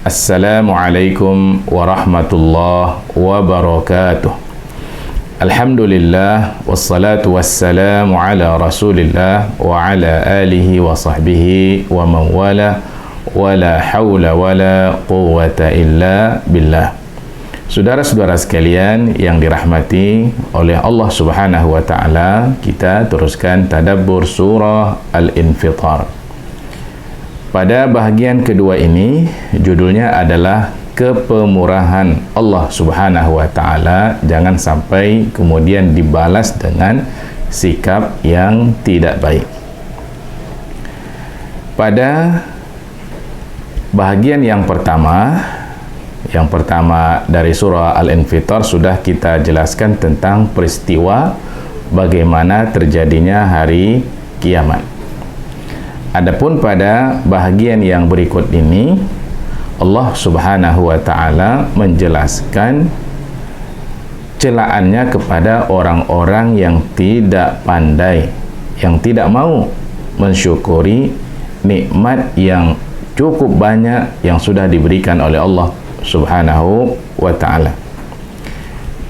Assalamualaikum warahmatullahi wabarakatuh. Alhamdulillah wassalatu wassalamu ala Rasulillah wa ala alihi wa sahbihi wa man wala wala haula wala quwwata illa billah. Saudara-saudara sekalian yang dirahmati oleh Allah Subhanahu wa taala, kita teruskan tadabbur surah Al-Infitar. Pada bahagian kedua ini, judulnya adalah kepemurahan Allah Subhanahu wa taala, jangan sampai kemudian dibalas dengan sikap yang tidak baik. Pada bahagian yang pertama dari surah Al-Infitar sudah kita jelaskan tentang peristiwa bagaimana terjadinya hari kiamat. Adapun pada bahagian yang berikut ini, Allah Subhanahu wa taala menjelaskan celaannya kepada orang-orang yang tidak pandai, yang tidak mau mensyukuri nikmat yang cukup banyak yang sudah diberikan oleh Allah Subhanahu wa taala,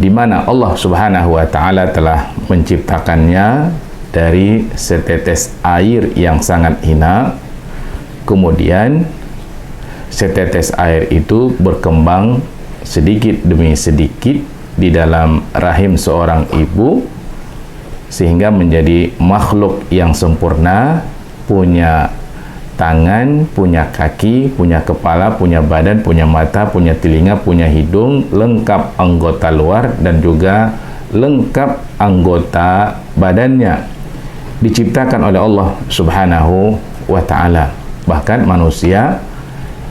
di mana Allah Subhanahu wa taala telah menciptakannya dari setetes air yang sangat hina. Kemudian setetes air itu berkembang sedikit demi sedikit di dalam rahim seorang ibu, sehingga menjadi makhluk yang sempurna, punya tangan, punya kaki, punya kepala, punya badan, punya mata, punya telinga, punya hidung, lengkap anggota luar dan juga lengkap anggota badannya, diciptakan oleh Allah Subhanahu wa taala. Bahkan manusia,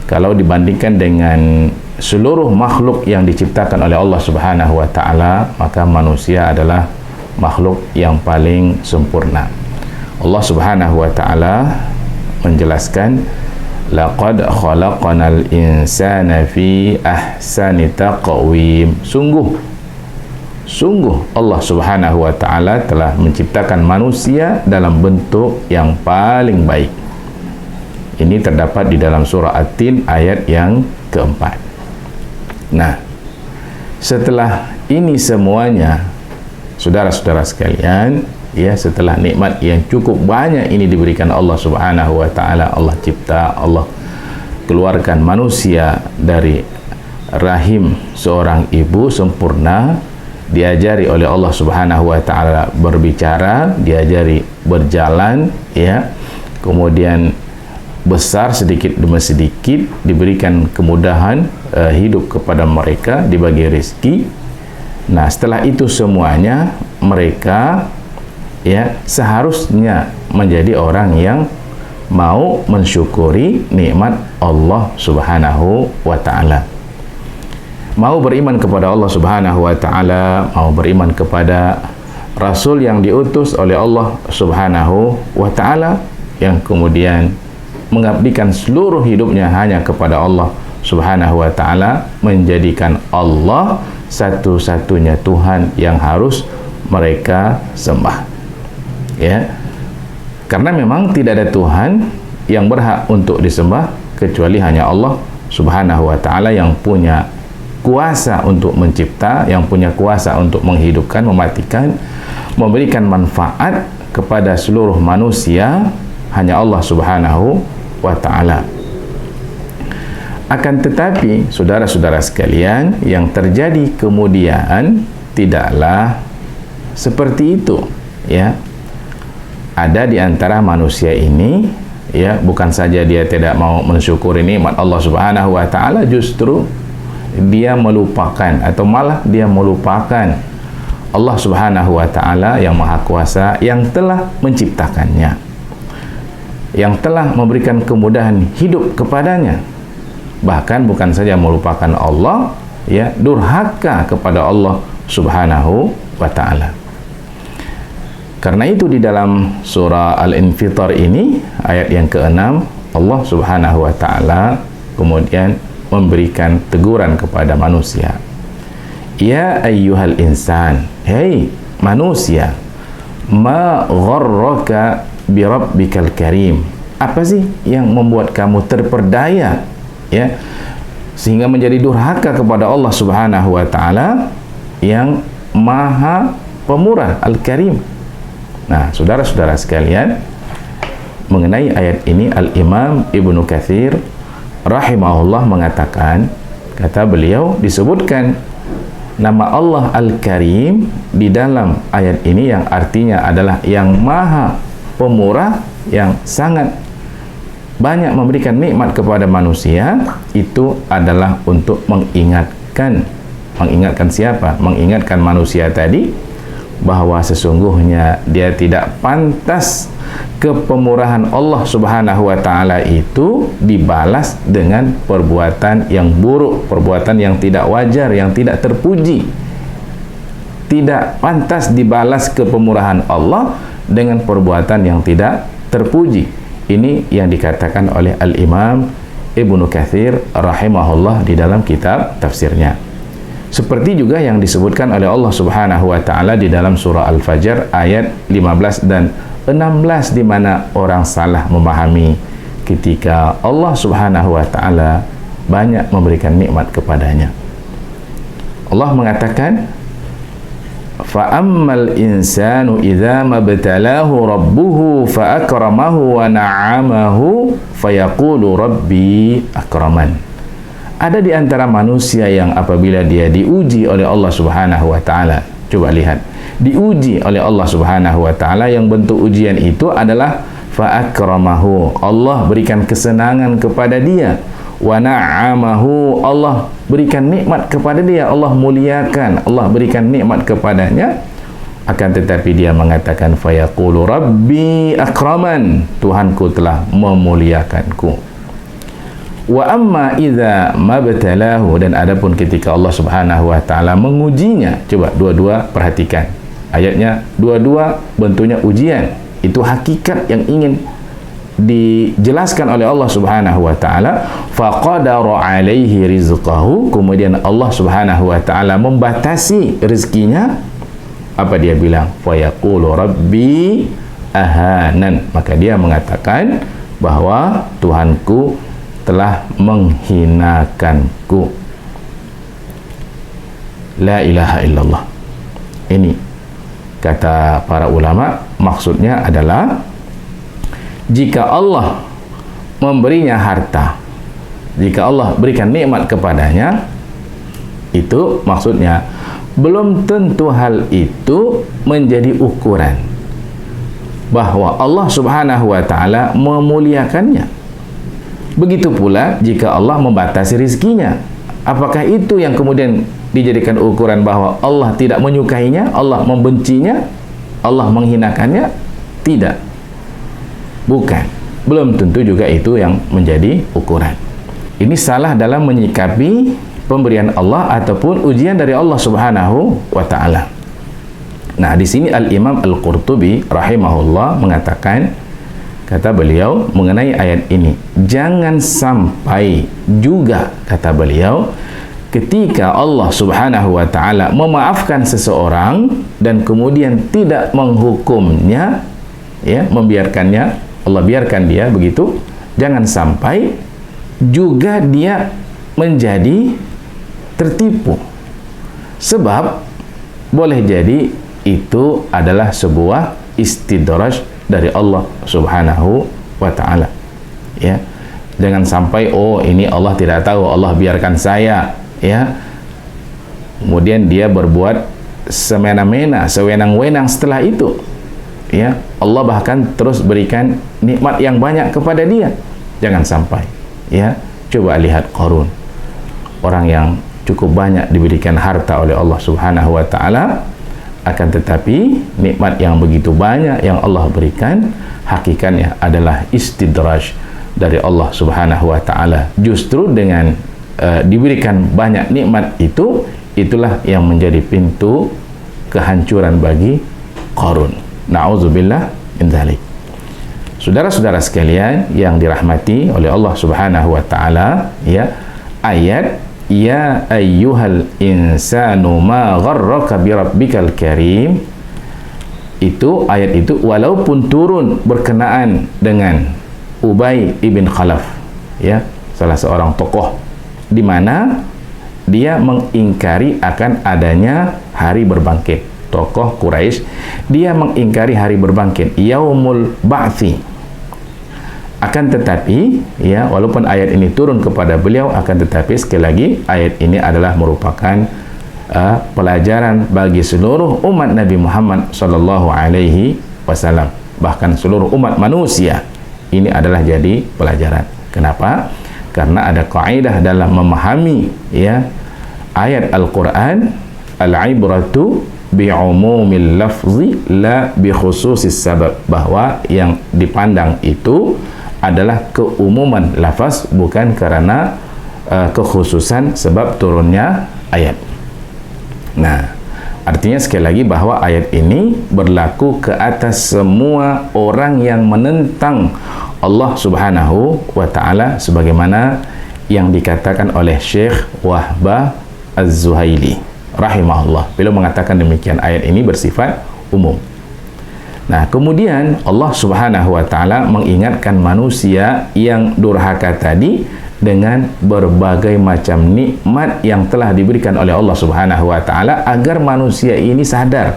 kalau dibandingkan dengan seluruh makhluk yang diciptakan oleh Allah Subhanahu wa taala, maka manusia adalah makhluk yang paling sempurna. Allah Subhanahu wa taala menjelaskan, laqad khalaqanal insana fi ahsani taqwim. Sungguh Allah Subhanahu wa taala telah menciptakan manusia dalam bentuk yang paling baik. Ini terdapat di dalam surah At-Tin ayat yang keempat. Nah, setelah ini semuanya, saudara-saudara sekalian, ya, setelah nikmat yang cukup banyak ini diberikan Allah Subhanahu wa taala, Allah cipta, Allah keluarkan manusia dari rahim seorang ibu sempurna, diajari oleh Allah Subhanahu wa taala berbicara, diajari berjalan, ya, kemudian besar sedikit demi sedikit, diberikan kemudahan hidup kepada mereka, dibagi rezeki. Nah, setelah itu semuanya mereka, ya, seharusnya menjadi orang yang mau mensyukuri nikmat Allah Subhanahu wa taala. Mau beriman kepada Allah Subhanahu wa taala, mau beriman kepada Rasul yang diutus oleh Allah Subhanahu wa taala, yang kemudian mengabdikan seluruh hidupnya hanya kepada Allah Subhanahu wa taala, menjadikan Allah satu-satunya Tuhan yang harus mereka sembah. Ya. Karena memang tidak ada Tuhan yang berhak untuk disembah kecuali hanya Allah Subhanahu wa taala, yang punya kuasa untuk mencipta, yang punya kuasa untuk menghidupkan, mematikan, memberikan manfaat kepada seluruh manusia, hanya Allah Subhanahu wa taala. Akan tetapi, saudara-saudara sekalian, yang terjadi kemudian tidaklah seperti itu, ya. Ada di antara manusia ini, ya, bukan saja dia tidak mau mensyukuri nikmat Allah Subhanahu wa taala, justru dia melupakan, atau malah dia melupakan Allah Subhanahu wa taala yang Maha Kuasa, yang telah menciptakannya, yang telah memberikan kemudahan hidup kepadanya. Bahkan bukan saja melupakan Allah, ya, durhaka kepada Allah Subhanahu wa taala. Karena itu di dalam surah Al-Infitar ini ayat yang ke-6, Allah Subhanahu wa taala kemudian memberikan teguran kepada manusia. Ya ayyuhal insan, hei manusia, ma gharraka bi rabbikal karim. Apa sih yang membuat kamu terperdaya, ya, sehingga menjadi durhaka kepada Allah Subhanahu wa taala yang Maha Pemurah, Al-Karim. Nah, saudara-saudara sekalian, mengenai ayat ini Al-Imam Ibnu Katsir rahimahullah mengatakan, kata beliau, disebutkan nama Allah Al-Karim di dalam ayat ini yang artinya adalah yang Maha Pemurah, yang sangat banyak memberikan nikmat kepada manusia. Itu adalah untuk mengingatkan siapa? Mengingatkan manusia tadi bahwa sesungguhnya dia tidak pantas kepemurahan Allah Subhanahu wa taala itu dibalas dengan perbuatan yang buruk, perbuatan yang tidak wajar, yang tidak terpuji. Tidak pantas dibalas kepemurahan Allah dengan perbuatan yang tidak terpuji. Ini yang dikatakan oleh Al-Imam Ibnu Katsir rahimahullah di dalam kitab tafsirnya. Seperti juga yang disebutkan oleh Allah Subhanahu wa taala di dalam surah Al-Fajr ayat 15 dan 16, di mana orang salah memahami ketika Allah Subhanahu wa taala banyak memberikan nikmat kepadanya. Allah mengatakan, fa ammal insanu idza mabtalahu rabbuhu fa akramahu wa na'amahu fayaqulu rabbi akraman. Ada di antara manusia yang apabila dia diuji oleh Allah Subhanahu wa taala, coba lihat, diuji oleh Allah Subhanahu wa taala, yang bentuk ujian itu adalah fa akramahu, Allah berikan kesenangan kepada dia, wa na'amahu, Allah berikan nikmat kepada dia, Allah muliakan, Allah berikan nikmat kepadanya. Akan tetapi dia mengatakan fayaqulu rabbi akraman, Tuhanku telah memuliakanku. Wa amma idza mabtalahu, dan adapun ketika Allah Subhanahu wa taala mengujinya. Coba dua-dua perhatikan ayatnya, dua-dua bentuknya ujian. Itu hakikat yang ingin dijelaskan oleh Allah Subhanahu wa taala. Faqadara alaihi rizqahu, kemudian Allah Subhanahu wa taala membatasi rezekinya. Apa dia bilang? Fa yaqulu rabbi ahanan, maka dia mengatakan bahwa Tuhanku telah menghinakanku. La ilaha illallah. Ini kata para ulama, maksudnya adalah jika Allah memberinya harta, jika Allah berikan nikmat kepadanya, itu maksudnya belum tentu hal itu menjadi ukuran bahwa Allah Subhanahu wa taala memuliakannya. Begitu pula jika Allah membatasi rezekinya, apakah itu yang kemudian dijadikan ukuran bahwa Allah tidak menyukainya, Allah membencinya, Allah menghinakannya? Tidak, bukan, belum tentu juga itu yang menjadi ukuran. Ini salah dalam menyikapi pemberian Allah ataupun ujian dari Allah Subhanahu wa taala. Nah, di sini Al-Imam Al-Qurtubi rahimahullah mengatakan, kata beliau mengenai ayat ini, jangan sampai juga, kata beliau, ketika Allah Subhanahu wa taala memaafkan seseorang dan kemudian tidak menghukumnya, ya, membiarkannya, Allah biarkan dia begitu, jangan sampai juga dia menjadi tertipu. Sebab boleh jadi itu adalah sebuah istidraj dari Allah Subhanahu wa taala. Ya. Jangan sampai ini Allah tidak tahu, Allah biarkan saya, ya. Kemudian dia berbuat semena-mena, sewenang-wenang setelah itu. Ya, Allah bahkan terus berikan nikmat yang banyak kepada dia. Jangan sampai. Ya, coba lihat Qarun. Orang yang cukup banyak diberikan harta oleh Allah Subhanahu wa taala, akan tetapi nikmat yang begitu banyak yang Allah berikan hakikatnya adalah istidraj dari Allah Subhanahu wa taala. Justru dengan diberikan banyak nikmat itu, itulah yang menjadi pintu kehancuran bagi Qarun. Na'udzubillah min dzalik. Saudara-saudara sekalian yang dirahmati oleh Allah Subhanahu wa taala, ya, ayat ya ayyuhal insanu ma gharraka bi rabbikal karim, itu ayat itu walaupun turun berkenaan dengan Ubay ibn Khalaf, ya, salah seorang tokoh di mana dia mengingkari akan adanya hari berbangkit. Tokoh Quraisy dia mengingkari hari berbangkit, yaumul ba'thi. Akan tetapi ya, walaupun ayat ini turun kepada beliau, akan tetapi sekali lagi ayat ini adalah merupakan pelajaran bagi seluruh umat Nabi Muhammad sallallahu alaihi wasallam, bahkan seluruh umat manusia. Ini adalah jadi pelajaran. Kenapa? Karena ada kaidah dalam memahami ya ayat Al-Qur'an, al-ibratu bi'umumil lafzi la bi khususis sabab, bahwa yang dipandang itu adalah keumuman lafaz, bukan karena kekhususan sebab turunnya ayat. Nah, artinya sekali lagi bahwa ayat ini berlaku ke atas semua orang yang menentang Allah Subhanahu wa ta'ala, sebagaimana yang dikatakan oleh Syekh Wahbah Az-Zuhaili rahimahullah. Beliau mengatakan demikian, ayat ini bersifat umum. Nah, kemudian Allah Subhanahu wa ta'ala mengingatkan manusia yang durhaka tadi dengan berbagai macam nikmat yang telah diberikan oleh Allah Subhanahu wa ta'ala, agar manusia ini sadar.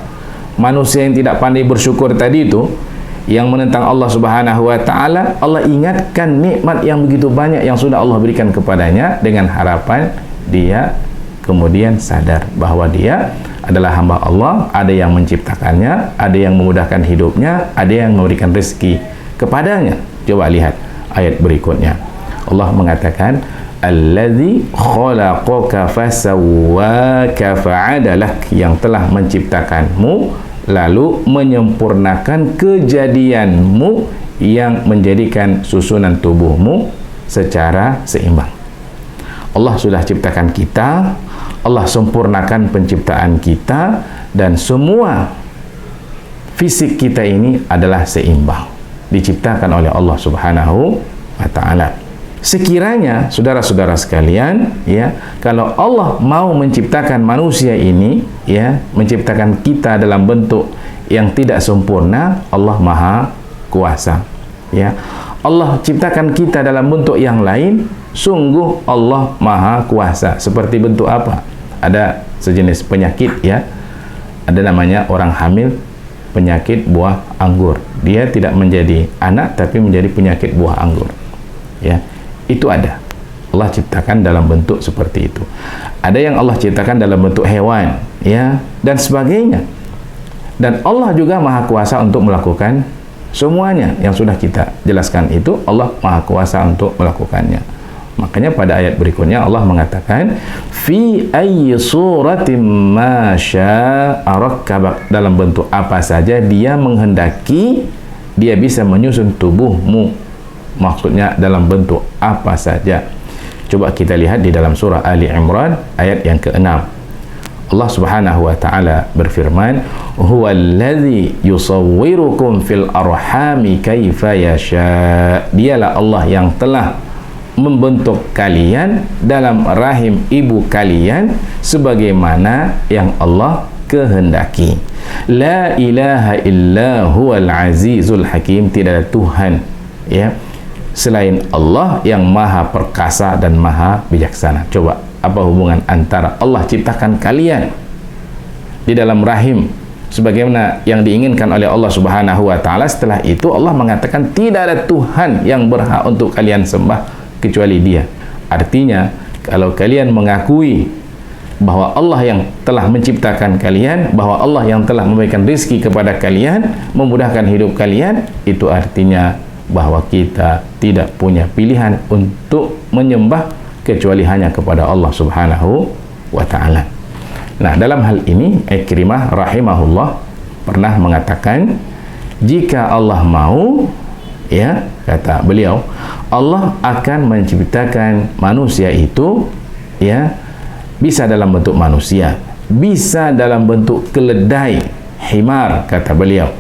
Manusia yang tidak pandai bersyukur tadi itu, yang menentang Allah Subhanahu wa ta'ala, Allah ingatkan nikmat yang begitu banyak yang sudah Allah berikan kepadanya, dengan harapan dia kemudian sadar bahwa dia adalah hamba Allah, ada yang menciptakannya, ada yang memudahkan hidupnya, ada yang memberikan rezeki kepadanya. Coba lihat ayat berikutnya. Allah mengatakan, allazi khalaqaka fasawwaka fa'adalak, yang telah menciptakanmu lalu menyempurnakan kejadianmu, yang menjadikan susunan tubuhmu secara seimbang. Allah sudah ciptakan kita, Allah sempurnakan penciptaan kita, dan semua fisik kita ini adalah seimbang, diciptakan oleh Allah Subhanahu wa ta'ala. Sekiranya saudara-saudara sekalian ya, kalau Allah mau menciptakan manusia ini ya, menciptakan kita dalam bentuk yang tidak sempurna, Allah Maha Kuasa ya. Allah ciptakan kita dalam bentuk yang lain, sungguh Allah Maha Kuasa. Seperti bentuk apa? Ada sejenis penyakit ya, ada namanya orang hamil penyakit buah anggur. Dia tidak menjadi anak tapi menjadi penyakit buah anggur ya. Itu ada. Allah ciptakan dalam bentuk seperti itu. Ada yang Allah ciptakan dalam bentuk hewan ya, dan sebagainya. Dan Allah juga Maha Kuasa untuk melakukan semuanya yang sudah kita jelaskan itu. Allah Maha Kuasa untuk melakukannya. Makanya pada ayat berikutnya Allah mengatakan, fi ayyi suratin ma syaa rakkabak, dalam bentuk apa saja dia menghendaki dia bisa menyusun tubuhmu. Maksudnya dalam bentuk apa saja. Coba kita lihat di dalam surah Ali Imran ayat yang ke-6. Allah Subhanahu wa ta'ala berfirman, huwallazi yusawwirukum fil arhami kaifa yasha, dialah Allah yang telah membentuk kalian dalam rahim ibu kalian sebagaimana yang Allah kehendaki. La ilaha illa huwal azizul hakim, tidak ada Tuhan ya selain Allah yang maha perkasa dan maha bijaksana. Coba apa hubungan antara Allah ciptakan kalian di dalam rahim sebagaimana yang diinginkan oleh Allah Subhanahu wa ta'ala, setelah itu Allah mengatakan tidak ada Tuhan yang berhak untuk kalian sembah kecuali Dia. Artinya kalau kalian mengakui bahwa Allah yang telah menciptakan kalian, bahwa Allah yang telah memberikan rezeki kepada kalian, memudahkan hidup kalian, itu artinya bahwa kita tidak punya pilihan untuk menyembah kecuali hanya kepada Allah Subhanahu wa ta'ala. Nah, dalam hal ini Ikrimah rahimahullah pernah mengatakan, jika Allah mau ya, kata beliau, Allah akan menciptakan manusia itu ya, bisa dalam bentuk manusia, bisa dalam bentuk keledai, himar kata beliau,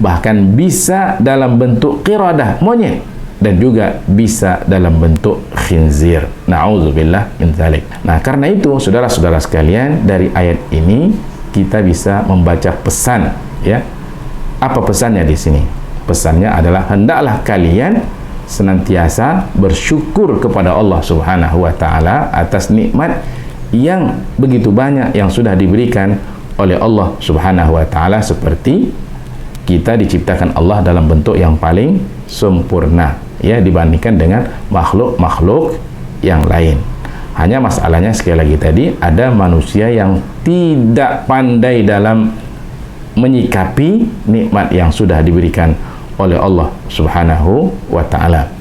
bahkan bisa dalam bentuk qiradah, monyet, dan juga bisa dalam bentuk khinzir. Na'udzubillah min dzalik. Nah, karena itu saudara-saudara sekalian, dari ayat ini kita bisa membaca pesan ya. Apa pesannya di sini? Pesannya adalah hendaklah kalian senantiasa bersyukur kepada Allah Subhanahu wa taala atas nikmat yang begitu banyak yang sudah diberikan oleh Allah Subhanahu wa taala, seperti kita diciptakan Allah dalam bentuk yang paling sempurna ya dibandingkan dengan makhluk-makhluk yang lain. Hanya masalahnya sekali lagi tadi, ada manusia yang tidak pandai dalam menyikapi nikmat yang sudah diberikan oleh Allah Subhanahu wa taala.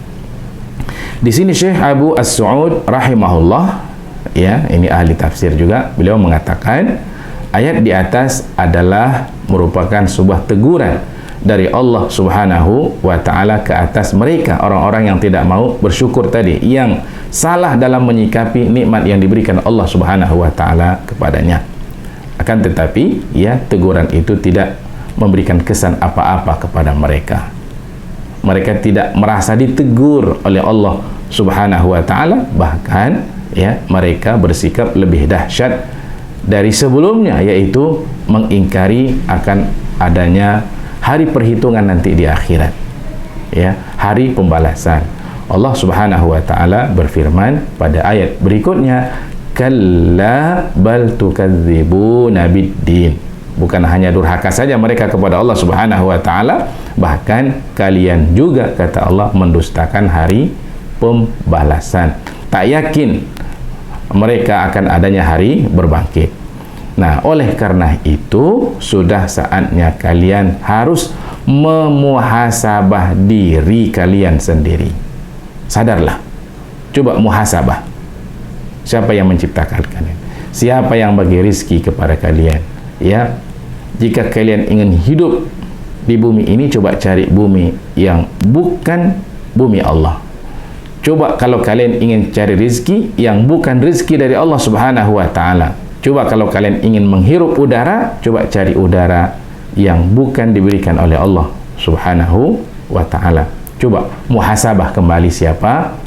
Di sini Syekh Abu As-Su'ud rahimahullah, ya, ini ahli tafsir juga, beliau mengatakan ayat di atas adalah merupakan sebuah teguran dari Allah Subhanahu wa taala ke atas mereka, orang-orang yang tidak mau bersyukur tadi, yang salah dalam menyikapi nikmat yang diberikan Allah Subhanahu wa taala kepadanya. Akan tetapi, ya, teguran itu tidak memberikan kesan apa-apa kepada mereka. Mereka tidak merasa ditegur oleh Allah Subhanahu wa taala, bahkan ya mereka bersikap lebih dahsyat dari sebelumnya, yaitu mengingkari akan adanya hari perhitungan nanti di akhirat, ya, hari pembalasan. Allah Subhanahu wa taala berfirman pada ayat berikutnya, kalla bal tukadzibuna biddin. Bukan hanya durhaka saja mereka kepada Allah Subhanahu wa taala, bahkan kalian juga, kata Allah, mendustakan hari pembalasan. Tak yakin mereka akan adanya hari berbangkit. Nah, oleh karena itu sudah saatnya kalian harus memuhasabah diri kalian sendiri. Sadarlah. Coba muhasabah. Siapa yang menciptakan kalian? Siapa yang bagi rizki kepada kalian? Ya, jika kalian ingin hidup di bumi ini, coba cari bumi yang bukan bumi Allah. Coba kalau kalian ingin cari rizki yang bukan rizki dari Allah Subhanahu wa taala. Coba kalau kalian ingin menghirup udara, coba cari udara yang bukan diberikan oleh Allah Subhanahu wa taala. Coba muhasabah kembali siapa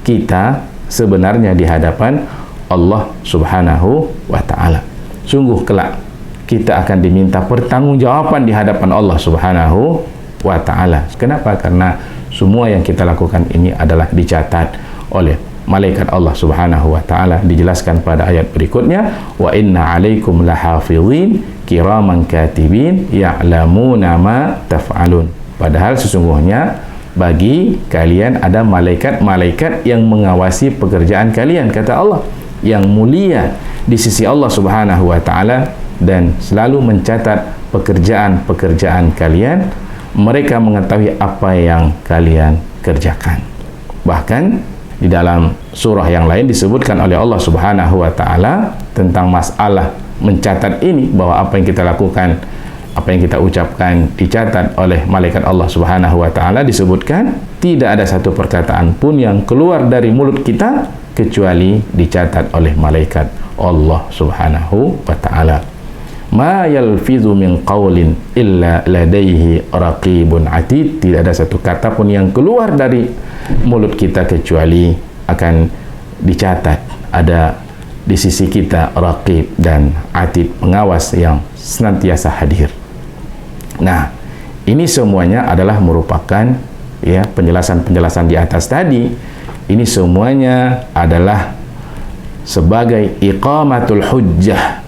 kita sebenarnya di hadapan Allah Subhanahu wa taala. Sungguh kelak kita akan diminta pertanggungjawaban di hadapan Allah Subhanahu wa taala. Kenapa? Karena semua yang kita lakukan ini adalah dicatat oleh malaikat Allah Subhanahu wa taala. Dijelaskan pada ayat berikutnya, wa inna 'alaikum lahafizin kiraman katibin ya'lamuna ma taf'alun. Padahal sesungguhnya bagi kalian ada malaikat-malaikat yang mengawasi pekerjaan kalian, kata Allah, yang mulia di sisi Allah Subhanahu wa taala dan selalu mencatat pekerjaan-pekerjaan kalian. Mereka mengetahui apa yang kalian kerjakan. Bahkan di dalam surah yang lain disebutkan oleh Allah Subhanahu wa taala tentang masalah mencatat ini, bahwa apa yang kita lakukan, apa yang kita ucapkan dicatat oleh malaikat Allah Subhanahu wa taala. Disebutkan tidak ada satu perkataan pun yang keluar dari mulut kita kecuali dicatat oleh malaikat Allah Subhanahu wa taala. Ma yalfizu min qawlin illa ladaihi raqibun atid. Tidak ada satu kata pun yang keluar dari mulut kita kecuali akan dicatat, ada di sisi kita raqib dan atid, pengawas yang senantiasa hadir. Nah, ini semuanya adalah merupakan, ya, penjelasan-penjelasan di atas tadi. Ini semuanya adalah sebagai iqamatul hujjah.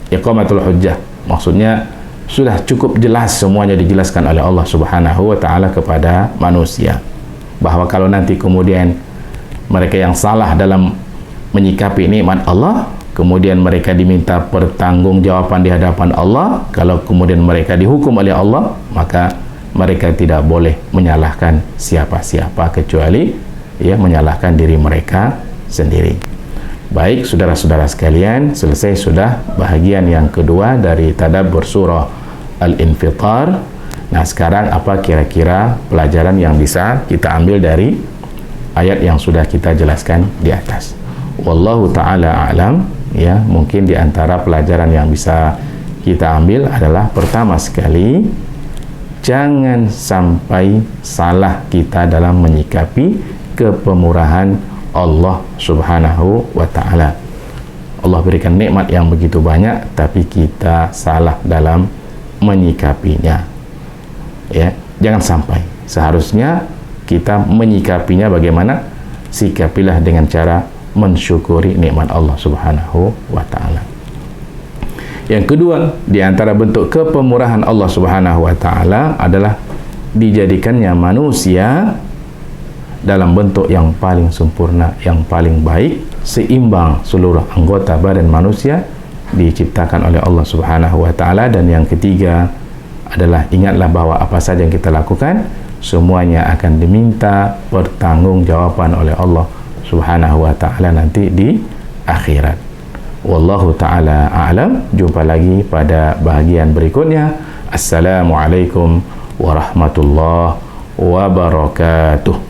Iqamatul hujjah maksudnya sudah cukup jelas semuanya dijelaskan oleh Allah Subhanahu wa taala kepada manusia, bahwa kalau nanti kemudian mereka yang salah dalam menyikapi nikmat Allah, kemudian mereka diminta pertanggungjawaban di hadapan Allah, kalau kemudian mereka dihukum oleh Allah, maka mereka tidak boleh menyalahkan siapa-siapa kecuali, ya, menyalahkan diri mereka sendiri. Baik, saudara-saudara sekalian, selesai sudah bahagian yang kedua dari tadabbur surah Al-Infitar. Nah, sekarang apa kira-kira pelajaran yang bisa kita ambil dari ayat yang sudah kita jelaskan di atas? Wallahu ta'ala a'lam. Ya, mungkin di antara pelajaran yang bisa kita ambil adalah, pertama sekali, jangan sampai salah kita dalam menyikapi kepemurahan Allah Subhanahu wa ta'ala. Allah berikan nikmat yang begitu banyak, tapi kita salah dalam menyikapinya. Ya, jangan sampai. Seharusnya kita menyikapinya bagaimana? Sikapilah dengan cara mensyukuri nikmat Allah Subhanahu wa ta'ala. Yang kedua, di antara bentuk kepemurahan Allah Subhanahu wa ta'ala adalah dijadikannya manusia dalam bentuk yang paling sempurna, yang paling baik, seimbang seluruh anggota badan manusia diciptakan oleh Allah Subhanahu wa ta'ala. Dan yang ketiga adalah ingatlah bahwa apa saja yang kita lakukan semuanya akan diminta pertanggungjawaban oleh Allah Subhanahu wa ta'ala nanti di akhirat. Wallahu ta'ala a'lam. Jumpa lagi pada bahagian berikutnya. Assalamualaikum warahmatullahi wabarakatuh.